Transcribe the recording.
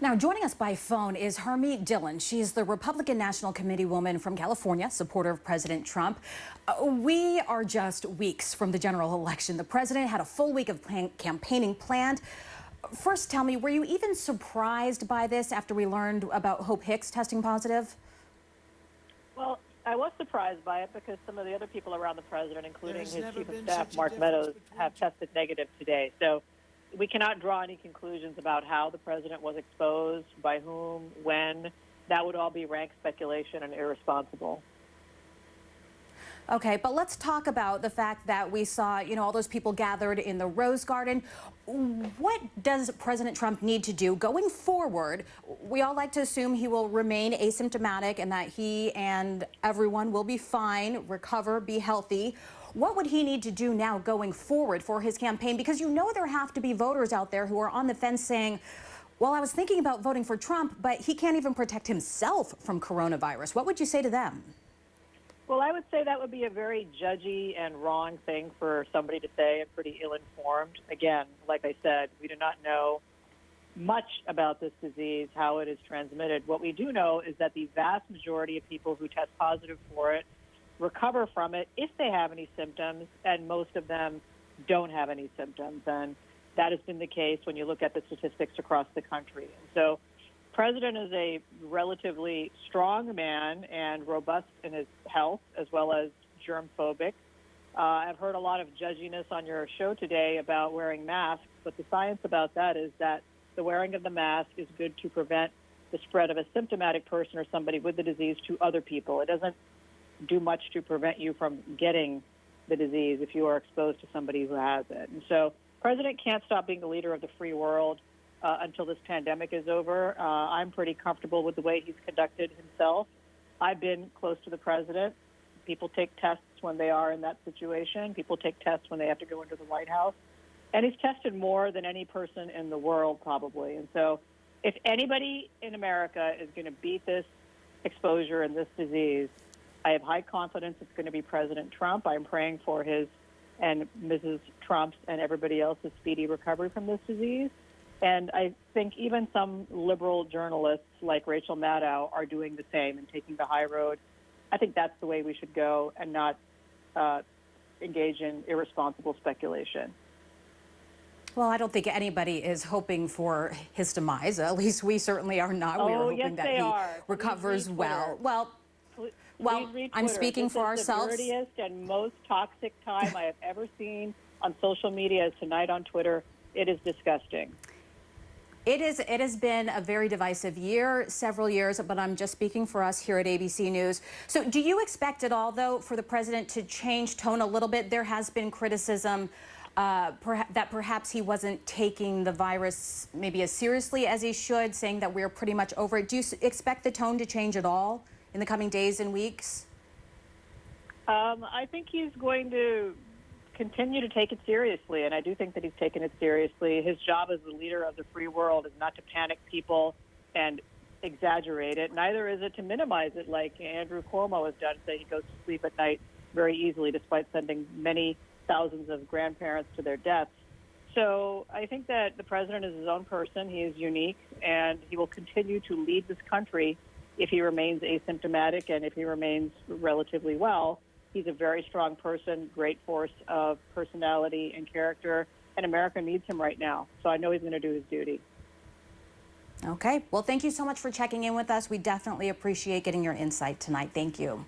Now, joining us by phone is Harmeet Dillon. She's the Republican National Committeewoman from California, supporter of President Trump. We are just weeks from the general election. The president had a full week of campaigning planned. First, tell me, were you even surprised by this after we learned about Hope Hicks testing positive? Well, I was surprised by it because some of the other people around the president, including his chief of staff, Mark Meadows, have tested negative today. So we cannot draw any conclusions about how the president was exposed, by whom, when. That would all be rank speculation and irresponsible. Okay, but let's talk about the fact that we saw, all those people gathered in the Rose Garden. What does President Trump need to do going forward? We all like to assume he will remain asymptomatic and that he and everyone will be fine, recover, be healthy. What would he need to do now going forward for his campaign? Because there have to be voters out there who are on the fence saying, well, I was thinking about voting for Trump, but he can't even protect himself from coronavirus. What would you say to them? Well, I would say that would be a very judgy and wrong thing for somebody to say and pretty ill-informed. Again, like I said, we do not know much about this disease, how it is transmitted. What we do know is that the vast majority of people who test positive for it recover from it if they have any symptoms, and most of them don't have any symptoms. And that has been the case when you look at the statistics across the country. And so the president is a relatively strong man and robust in his health, as well as germ-phobic. I've heard a lot of judginess on your show today about wearing masks, but the science about that is that the wearing of the mask is good to prevent the spread of a symptomatic person or somebody with the disease to other people. It doesn't do much to prevent you from getting the disease if you are exposed to somebody who has it. And so the president can't stop being the leader of the free world until this pandemic is over. I'm pretty comfortable with the way he's conducted himself. I've been close to the president. People take tests when they are in that situation. People take tests when they have to go into the White House. And he's tested more than any person in the world, probably. And so if anybody in America is going to beat this exposure and this disease, I have high confidence it's going to be President Trump. I'm praying for his and Mrs. Trump's and everybody else's speedy recovery from this disease. And I think even some liberal journalists like Rachel Maddow are doing the same and taking the high road. I think that's the way we should go and not engage in irresponsible speculation. Well, I don't think anybody is hoping for his demise. At least we certainly are not. We are hoping that he recovers well. Well, I'm speaking for ourselves. The dirtiest and most toxic time I have ever seen on social media is tonight on Twitter. It is disgusting. It has been a very divisive year, several years, but I'm just speaking for us here at ABC News. So do you expect at all, though, for the president to change tone a little bit? There has been criticism that perhaps he wasn't taking the virus maybe as seriously as he should, saying that we're pretty much over it. Do you expect the tone to change at all in the coming days and weeks? I think he's going to continue to take it seriously, and I do think that he's taken it seriously. His job as the leader of the free world is not to panic people and exaggerate it. Neither is it to minimize it like Andrew Cuomo has done, say he goes to sleep at night very easily despite sending many thousands of grandparents to their deaths. So I think that the president is his own person. He is unique, and he will continue to lead this country if he remains asymptomatic and if he remains relatively well. He's a very strong person, great force of personality and character, and America needs him right now. So I know he's going to do his duty. Okay. Well, thank you so much for checking in with us. We definitely appreciate getting your insight tonight. Thank you.